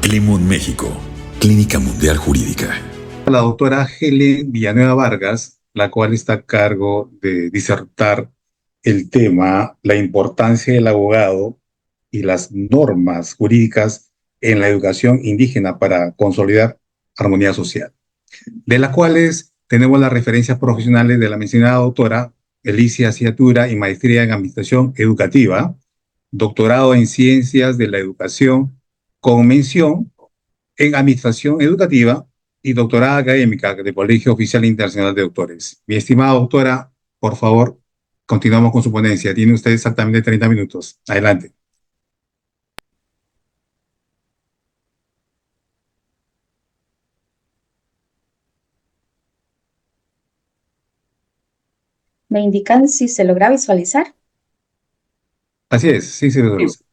Climund México, Clínica Mundial Jurídica. La doctora Helen Villanueva Vargas, la cual está a cargo de disertar el tema, la importancia del abogado y las normas jurídicas en la educación indígena para consolidar armonía social, de las cuales tenemos las referencias profesionales de la mencionada doctora licenciatura y maestría en Administración Educativa, doctorado en Ciencias de la Educación con mención en Administración Educativa y doctorada académica del Colegio Oficial Internacional de Doctores. Mi estimada doctora, por favor, continuamos con su ponencia. Tiene usted exactamente 30 minutos. Adelante. ¿Me indican si se logra visualizar? Así es, sí se visualiza.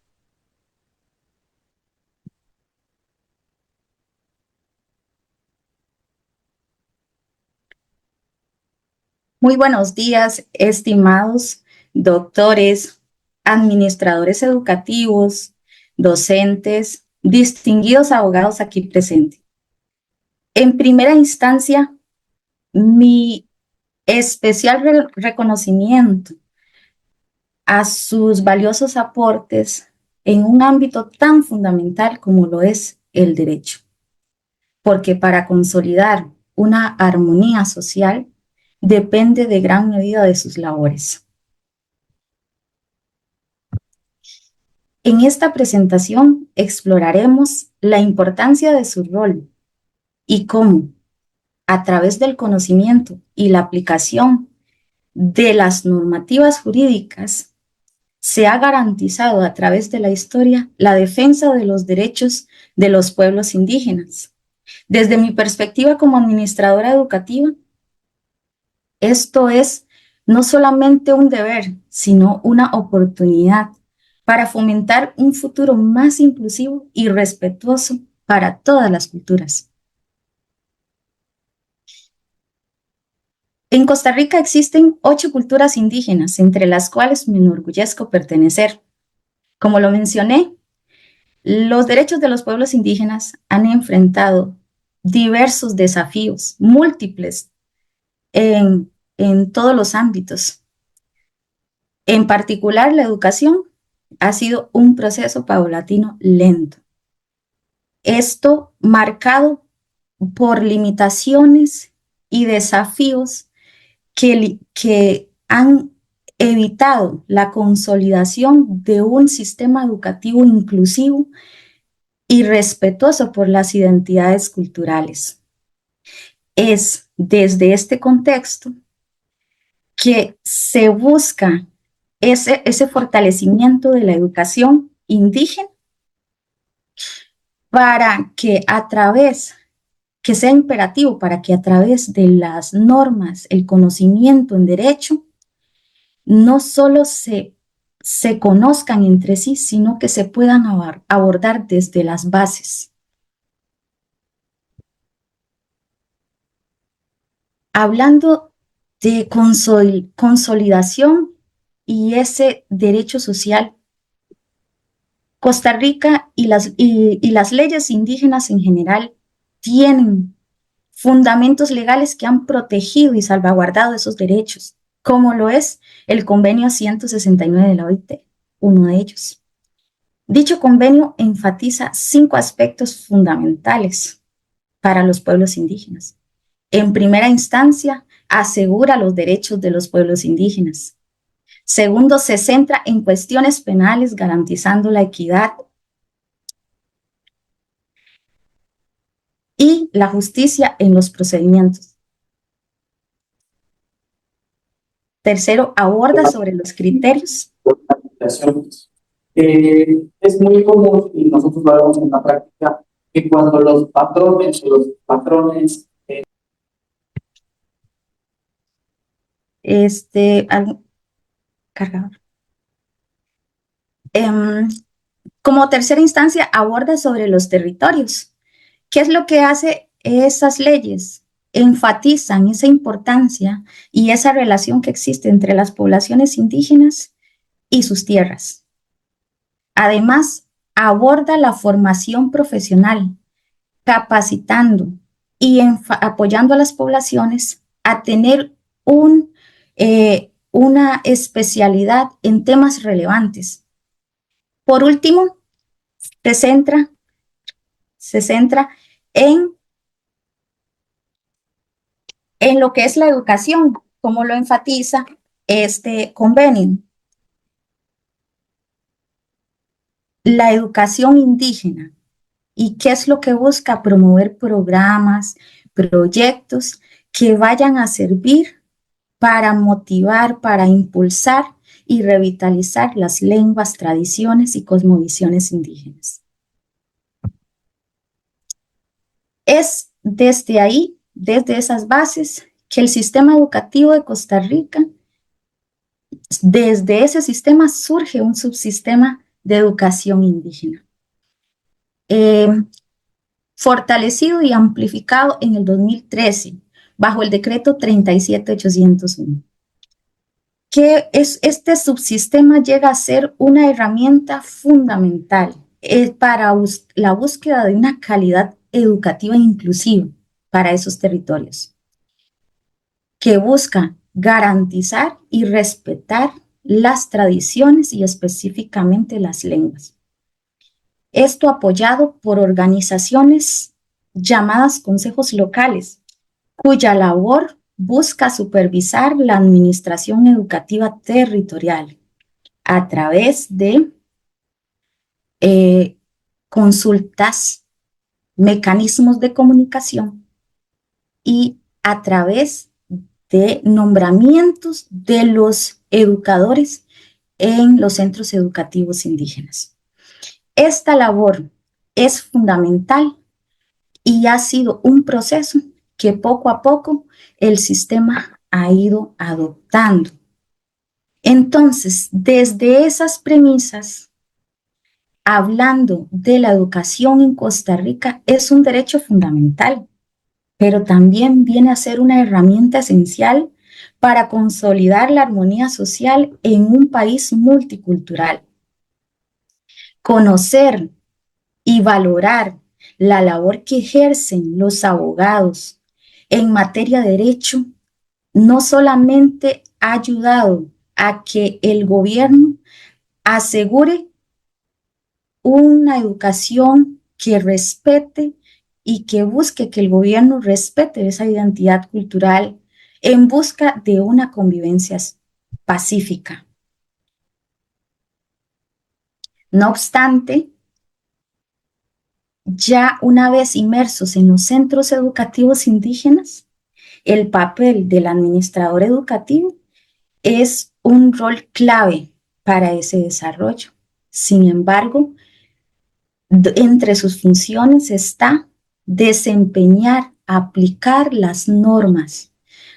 Muy buenos días, estimados doctores, administradores educativos, docentes, distinguidos abogados aquí presentes. En primera instancia, mi especial reconocimiento a sus valiosos aportes en un ámbito tan fundamental como lo es el derecho. Porque para consolidar una armonía social depende de gran medida de sus labores. En esta presentación exploraremos la importancia de su rol y cómo, a través del conocimiento y la aplicación de las normativas jurídicas, se ha garantizado a través de la historia la defensa de los derechos de los pueblos indígenas. Desde mi perspectiva como administradora educativa, esto es no solamente un deber, sino una oportunidad para fomentar un futuro más inclusivo y respetuoso para todas las culturas. En Costa Rica existen 8 culturas indígenas, entre las cuales me enorgullezco pertenecer. Como lo mencioné, los derechos de los pueblos indígenas han enfrentado diversos desafíos, múltiples, en todos los ámbitos. En particular, la educación ha sido un proceso paulatino lento. Esto marcado por limitaciones y desafíos que han evitado la consolidación de un sistema educativo inclusivo y respetuoso por las identidades culturales. Es desde este contexto que se busca ese fortalecimiento de la educación indígena para que sea imperativo para que a través de las normas, el conocimiento en derecho, no solo se conozcan entre sí, sino que se puedan abordar desde las bases. Hablando de consolidación y ese derecho social, Costa Rica y las leyes indígenas en general tienen fundamentos legales que han protegido y salvaguardado esos derechos, como lo es el Convenio 169 de la OIT, uno de ellos. Dicho convenio enfatiza 5 aspectos fundamentales para los pueblos indígenas. En primera instancia, asegura los derechos de los pueblos indígenas. Segundo, se centra en cuestiones penales, garantizando la equidad y la justicia en los procedimientos. Tercero, aborda sobre los criterios. Es muy común, y nosotros lo vemos en la práctica, que cuando los patrones cargador. Como tercera instancia, aborda sobre los territorios. ¿Qué es lo que hace esas leyes? Enfatizan esa importancia y esa relación que existe entre las poblaciones indígenas y sus tierras. Además, aborda la formación profesional, capacitando y apoyando a las poblaciones a tener una especialidad en temas relevantes. Por último, se centra en lo que es la educación, como lo enfatiza este convenio. La educación indígena. ¿Y qué es lo que busca? Promover programas, proyectos que vayan a servir para motivar, para impulsar y revitalizar las lenguas, tradiciones y cosmovisiones indígenas. Es desde ahí, desde esas bases, que el sistema educativo de Costa Rica, desde ese sistema surge un subsistema de educación indígena. Fortalecido y amplificado en el 2013 bajo el decreto 37801, que este subsistema llega a ser una herramienta fundamental para la búsqueda de una calidad educativa inclusiva para esos territorios, que busca garantizar y respetar las tradiciones y específicamente las lenguas. Esto apoyado por organizaciones llamadas consejos locales, cuya labor busca supervisar la administración educativa territorial a través de consultas, mecanismos de comunicación y a través de nombramientos de los educadores en los centros educativos indígenas. Esta labor es fundamental y ha sido un proceso que poco a poco el sistema ha ido adoptando. Entonces, desde esas premisas, hablando de la educación en Costa Rica, es un derecho fundamental, pero también viene a ser una herramienta esencial para consolidar la armonía social en un país multicultural. Conocer y valorar la labor que ejercen los abogados en materia de derecho no solamente ha ayudado a que el gobierno asegure una educación que respete y que busque que el gobierno respete esa identidad cultural en busca de una convivencia pacífica. No obstante, ya una vez inmersos en los centros educativos indígenas, el papel del administrador educativo es un rol clave para ese desarrollo. Sin embargo, entre sus funciones está desempeñar, aplicar las normas,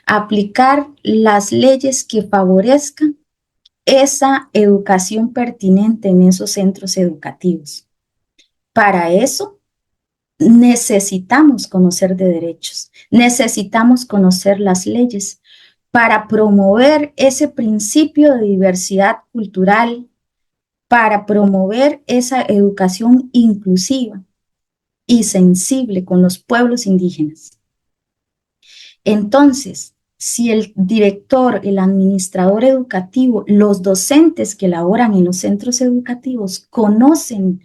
aplicar las leyes que favorezcan esa educación pertinente en esos centros educativos. Para eso, necesitamos conocer de derechos, necesitamos conocer las leyes para promover ese principio de diversidad cultural, para promover esa educación inclusiva y sensible con los pueblos indígenas. Entonces, si el director, el administrador educativo, los docentes que laboran en los centros educativos conocen,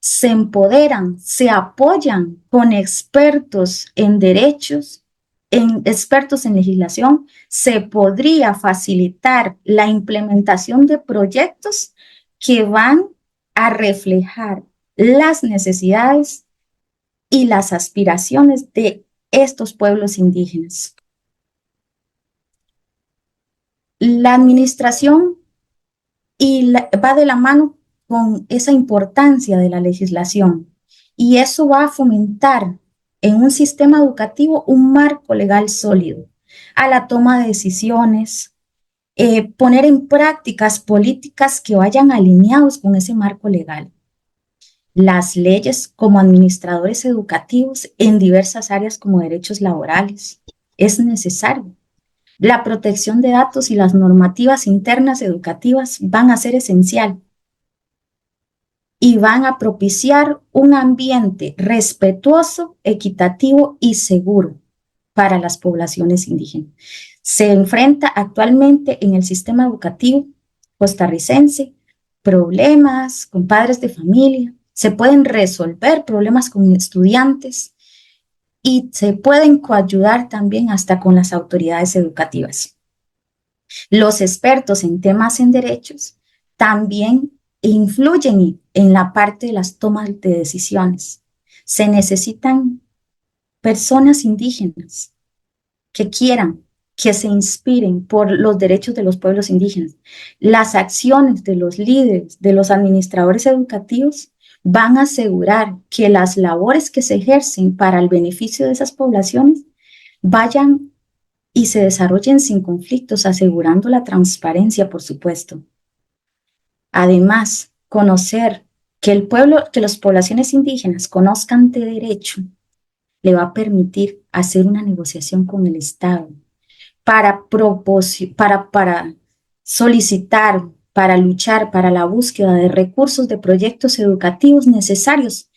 se empoderan, se apoyan con expertos en derechos, expertos en legislación, se podría facilitar la implementación de proyectos que van a reflejar las necesidades y las aspiraciones de estos pueblos indígenas. La administración va de la mano con esa importancia de la legislación y eso va a fomentar en un sistema educativo un marco legal sólido a la toma de decisiones, poner en prácticas políticas que vayan alineados con ese marco legal. Las leyes como administradores educativos en diversas áreas como derechos laborales es necesario. La protección de datos y las normativas internas educativas van a ser esencial. y van a propiciar un ambiente respetuoso, equitativo y seguro para las poblaciones indígenas. Se enfrenta actualmente en el sistema educativo costarricense problemas con padres de familia, se pueden resolver problemas con estudiantes y se pueden coayudar también hasta con las autoridades educativas. Los expertos en temas en derechos también influyen en la parte de las tomas de decisiones. Se necesitan personas indígenas que quieran, que se inspiren por los derechos de los pueblos indígenas. Las acciones de los líderes, de los administradores educativos, van a asegurar que las labores que se ejercen para el beneficio de esas poblaciones vayan y se desarrollen sin conflictos, asegurando la transparencia, por supuesto. Además, conocer que el pueblo, que las poblaciones indígenas conozcan de derecho, le va a permitir hacer una negociación con el Estado para solicitar, para luchar, para la búsqueda de recursos de proyectos educativos necesarios,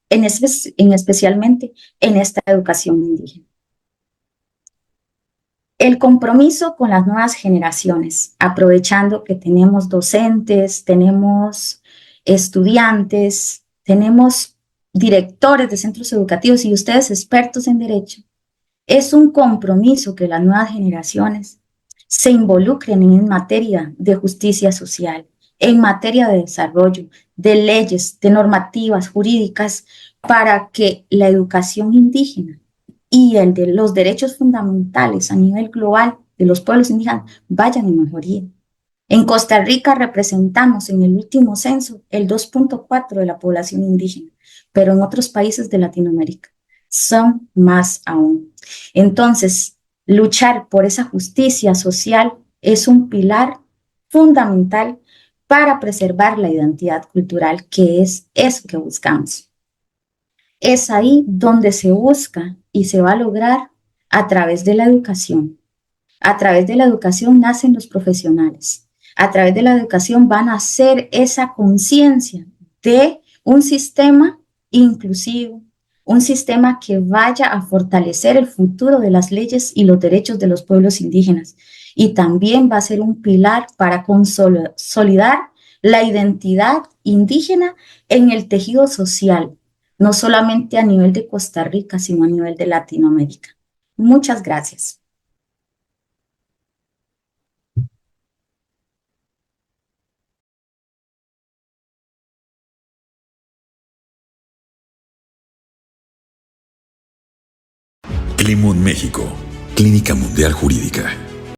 especialmente en esta educación indígena. El compromiso con las nuevas generaciones, aprovechando que tenemos docentes, tenemos estudiantes, tenemos directores de centros educativos y ustedes expertos en derecho, es un compromiso que las nuevas generaciones se involucren en materia de justicia social, en materia de desarrollo, de leyes, de normativas jurídicas, para que la educación indígena y el de los derechos fundamentales a nivel global de los pueblos indígenas vayan en mejoría. En Costa Rica representamos en el último censo el 2.4% de la población indígena, pero en otros países de Latinoamérica son más aún. Entonces, luchar por esa justicia social es un pilar fundamental para preservar la identidad cultural, que es eso que buscamos. Es ahí donde se busca y se va a lograr a través de la educación. A través de la educación nacen los profesionales. A través de la educación van a hacer esa conciencia de un sistema inclusivo, un sistema que vaya a fortalecer el futuro de las leyes y los derechos de los pueblos indígenas. Y también va a ser un pilar para consolidar la identidad indígena en el tejido social, no solamente a nivel de Costa Rica, sino a nivel de Latinoamérica. Muchas gracias. Climund México, Clínica Mundial Jurídica.